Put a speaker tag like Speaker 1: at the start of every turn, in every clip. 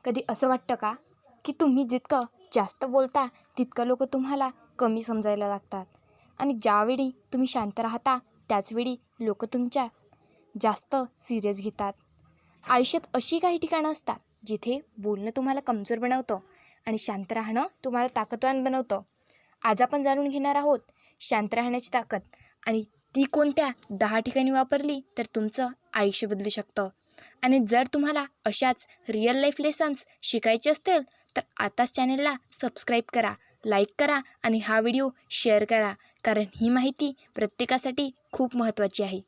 Speaker 1: कधी असं वाटतं का की तुम्ही जितकं जास्त बोलता तितकं लोक तुम्हाला कमी समजायला लागतात आणि ज्यावेळी तुम्ही शांत राहता त्याचवेळी लोक तुमच्या जास्त सिरियस घेतात. आयुष्यात अशी काही ठिकाणं असतात जिथे बोलणं तुम्हाला कमजोर बनवतं आणि शांत राहणं तुम्हाला ताकदवान बनवतं. आज आपण जाणून घेणार आहोत शांत राहण्याची ताकद आणि ती कोणत्या 10 ठिकाणी वापरली तर तुमचं आयुष्य बदलू शकतं. आणि जर तुम्हाला अशाच रिअल लाईफ लेसन्स शिकायचे असतील तर आताच चॅनलला सबस्क्राईब करा, लाईक करा आणि हा व्हिडिओ शेअर करा, कारण ही माहिती प्रत्येकासाठी खूप महत्त्वाची आहे.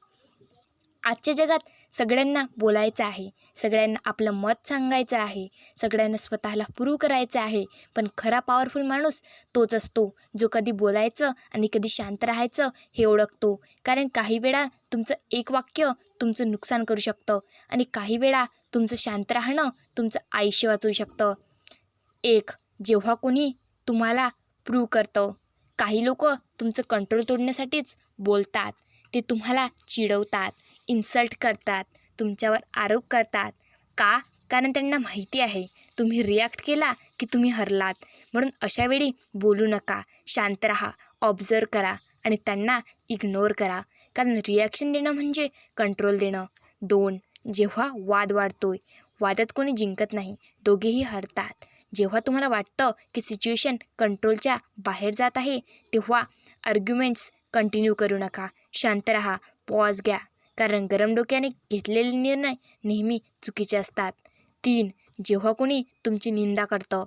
Speaker 1: आजच्या जगात सगळ्यांना बोलायचं आहे, सगळ्यांना आपलं मत सांगायचं आहे, सगळ्यांना स्वतःला प्रूव्ह करायचं आहे. पण खरा पॉवरफुल माणूस तोच असतो जो कधी बोलायचं आणि कधी शांत राहायचं हे ओळखतो. कारण काही वेळा तुमचं एक वाक्य तुमचं नुकसान करू शकतं आणि काही वेळा तुमचं शांत राहणं तुमचं आयुष्य वाचवू शकतं. जेव्हा कोणी तुम्हाला प्रूव्ह करतं. काही लोक तुमचं कंट्रोल तोडण्यासाठीच बोलतात. ते तुम्हाला चिडवतात, इन्सल्ट करतात, तुमच्यावर आरोप करतात. का? कारण त्यांना माहिती आहे तुम्ही रिॲक्ट केला की तुम्ही हरलात. म्हणून अशावेळी बोलू नका, शांत राहा, ऑब्झर्व करा आणि त्यांना इग्नोर करा. कारण रिॲक्शन देणं म्हणजे कंट्रोल देणं. जेव्हा वाद वाढतोय, वादात कोणी जिंकत नाही, दोघेही हरतात. जेव्हा तुम्हाला वाटतं की सिच्युएशन कंट्रोलच्या बाहेर जात आहे तेव्हा आर्ग्युमेंट्स कंटिन्यू करू नका, शांत राहा, पॉज घ्या. कारण गरम डोक्याने घेतलेले निर्णय नेहमी चुकीचे असतात. जेव्हा कोणी तुमची निंदा करतं.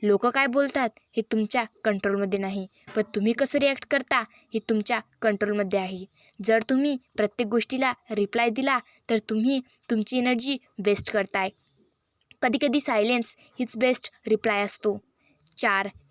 Speaker 1: लोक काय बोलतात हे तुमच्या कंट्रोलमध्ये नाही, पण तुम्ही कसं रिॲक्ट करता हे तुमच्या कंट्रोलमध्ये आहे. जर तुम्ही प्रत्येक गोष्टीला रिप्लाय दिला तर तुम्ही तुमची एनर्जी वेस्ट करताय. कधीकधी सायलेन्स हीच बेस्ट रिप्लाय असतो.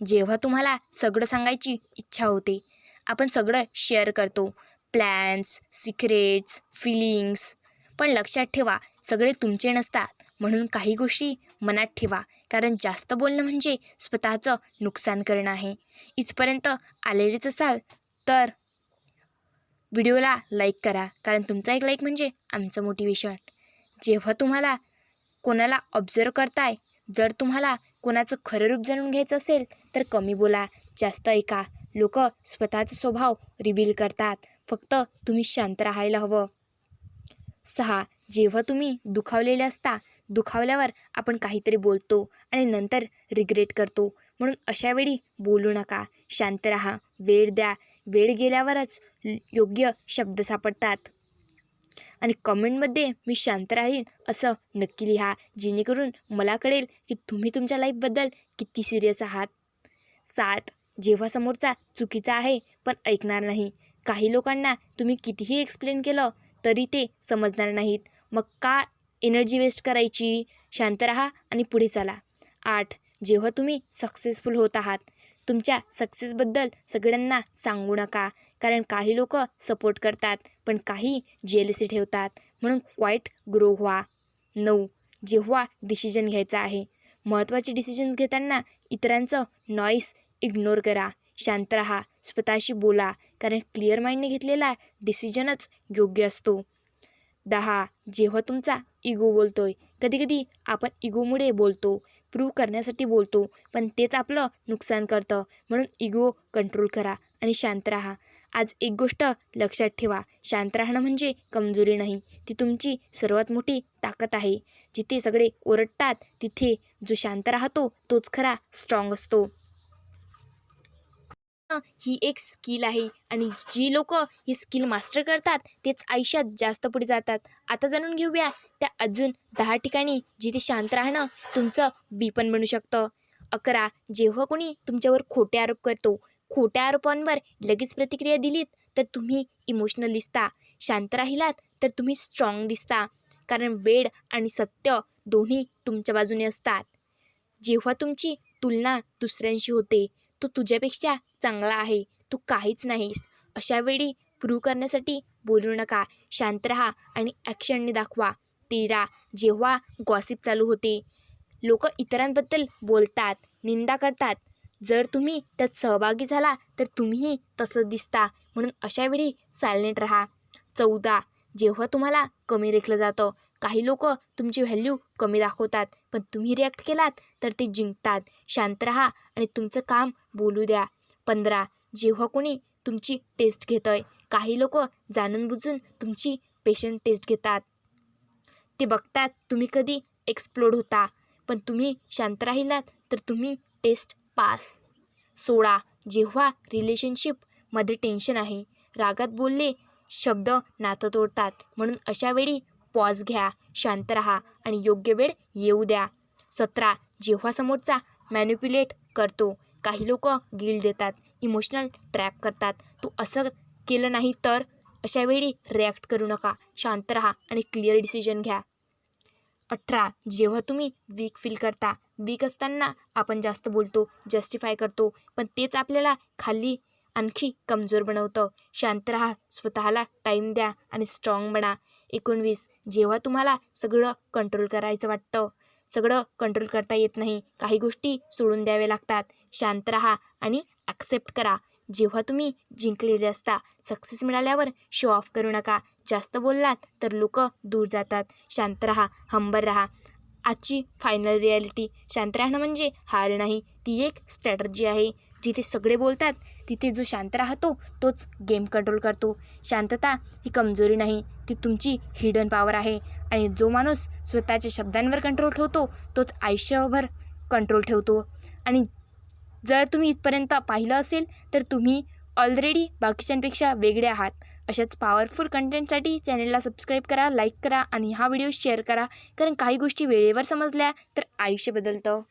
Speaker 1: जेव्हा तुम्हाला सगळं सांगायची इच्छा होते. आपण सगळं शेअर करतो, प्लॅन्स, सिक्रेट्स, फिलिंग्स. पण लक्षात ठेवा सगळे तुमचे नसतात. म्हणून काही गोष्टी मनात ठेवा, कारण जास्त बोलणं म्हणजे स्वतःचं नुकसान करणं आहे. इथपर्यंत आलेलेच असाल तर व्हिडिओला लाईक करा, कारण तुमचा एक लाईक म्हणजे आमचं मोटिवेशन. जेव्हा तुम्हाला कोणाला ऑब्झर्व करताय, जर तुम्हाला कोणाचं खरं रूप जाणून घ्यायचं असेल तर कमी बोला, जास्त ऐका. लोक स्वतःचा स्वभाव रिव्हील करतात, फक्त तुम्ही शांत राहायला हवं. जेव्हा तुम्ही दुखावलेले असता, दुखावल्यावर आपण काहीतरी बोलतो आणि नंतर रिग्रेट करतो. म्हणून अशावेळी बोलू नका, शांत राहा, वेळ द्या. वेळ गेल्यावरच योग्य शब्द सापडतात. आणि कमेंटमध्ये मी शांत राहीन असं नक्की लिहा, जेणेकरून मला कळेल की तुम्ही तुमच्या लाईफबद्दल किती सिरियस आहात. जेव्हा समोरचा चुकीचा आहे पण ऐकणार नाही. काही लोकांना तुम्ही कितीही एक्सप्लेन केलं तरी ते समजणार नाहीत. मग का एनर्जी वेस्ट करायची? शांत राहा आणि पुढे चला. जेव्हा तुम्ही सक्सेसफुल होत आहात, तुमच्या सक्सेसबद्दल सगळ्यांना सांगू नका, कारण काही लोक सपोर्ट करतात पण काही जेलसी ठेवतात. म्हणून क्वाईट ग्रो व्हा. जेव्हा डिसिजन घ्यायचा आहे, महत्त्वाचे डिसिजन्स घेताना इतरांचं नॉईस इग्नोर करा, शांत राहा, स्वतःशी बोला, कारण क्लिअर माइंडने घेतलेला डिसिजनच योग्य असतो. जेव्हा तुमचा इगो बोलतोय. कधीकधी आपण इगोमुळे बोलतो, प्रूव्ह करण्यासाठी बोलतो, पण तेच आपलं नुकसान करतं. म्हणून इगो कंट्रोल करा आणि शांत राहा. आज एक गोष्ट लक्षात ठेवा, शांत राहणं म्हणजे कमजोरी नाही, ती तुमची सर्वात मोठी ताकद आहे. जिथे सगळे ओरडतात तिथे जो शांत राहतो तोच खरा स्ट्रॉंग असतो. ही एक स्किल आहे आणि जी लोक ही स्किल मास्टर करतात तेच आयुष्यात जास्त पुढे जातात. आता जाणून घेऊया त्या अजून 10 ठिकाणी जिथे शांत राहणं तुमचं विपण बनू शकतं. जेव्हा कोणी तुमच्यावर खोटे आरोप करतो, खोट्या आरोपांवर लगेच प्रतिक्रिया दिलीत तर तुम्ही इमोशनल दिसता. शांत राहिलात तर तुम्ही स्ट्रॉंग दिसता, कारण वेळ आणि सत्य दोन्ही तुमच्या बाजूने असतात. जेव्हा तुमची तुलना दुसऱ्यांशी होते, तो तुझ्यापेक्षा चांगला आहे, तू काहीच नाहीस, अशावेळी प्रूव्ह करण्यासाठी बोलू नका, शांत राहा आणि ॲक्शनने दाखवा. जेव्हा गॉसिप चालू होते, लोक इतरांबद्दल बोलतात, निंदा करतात. जर तुम्ही त्यात सहभागी झाला तर तुम्हीही तसंच दिसता. म्हणून अशावेळी सायलेंट राहा. जेव्हा तुम्हाला कमी लेखलं जातं, काही लोक तुमची व्हॅल्यू कमी दाखवतात, पण तुम्ही रिॲक्ट केलात तर ते जिंकतात. शांत राहा आणि तुमचं काम बोलू द्या. 15. जेव्हा कोणी तुमची टेस्ट घेतंय. काही लोक जाणून बुजून तुमची पेशंट टेस्ट घेतात. ते बघतात तुम्ही कधी एक्सप्लोड होता, पण तुम्ही शांत राहिलात तर तुम्ही टेस्ट पास. 16. जेव्हा रिलेशनशिपमध्ये टेन्शन आहे. रागात बोलले शब्द नातं तोडतात, म्हणून अशा वेळी पॉज घ्या, शांत राहा आणि योग्य वेळ येऊ द्या. 17. जेव्हा समोरचा मॅनिप्युलेट करतो. काही लोक गिल्ट देतात, इमोशनल ट्रॅप करतात. तू असं केलं नाही तर. अशा वेळी रिॲक्ट करू नका, शांत राहा आणि क्लिअर डिसिजन घ्या. 18. जेव्हा तुम्ही वीक फील करता. वीक असताना आपण जास्त बोलतो, जस्टिफाय करतो, पण तेच आपल्याला खाली आणखी कमजोर बनवतं. शांत राहा, स्वतःला टाईम द्या आणि स्ट्रॉंग बना. 19. जेव्हा तुम्हाला सगळं कंट्रोल करायचं वाटतं. सगळं कंट्रोल करता येत नाही, काही गोष्टी सोडून द्याव्या लागतात. शांत राहा आणि ॲक्सेप्ट करा. जेव्हा तुम्ही जिंकलेले असता. सक्सेस मिळाल्यावर शो ऑफ करू नका. जास्त बोललात तर लोक दूर जातात. शांत राहा, हंबल राहा. आजची फायनल रिॲलिटी. शांत राहणं म्हणजे हार नाही, ती एक स्ट्रॅटर्जी आहे. जिथे सगळे बोलतात तिथे जो शांत राहतो तोच गेम कंट्रोल करतो. शांतता ही कमजोरी नाही, ती तुमची हिडन पॉवर आहे. आणि जो माणूस स्वतःच्या शब्दांवर कंट्रोल ठेवतो तोच आयुष्यभर कंट्रोल ठेवतो. आणि जर तुम्ही इथपर्यंत पाहिलं असेल तर तुम्ही ऑलरेडी बाकीच्यांपेक्षा वेगळे आहात. अशाच पॉवरफुल कंटेंटसाठी चॅनलला सबस्क्राईब करा, लाईक करा आणि हा व्हिडिओ शेअर करा, कारण काही गोष्टी वेळेवर समजल्या तर आयुष्य बदलतं.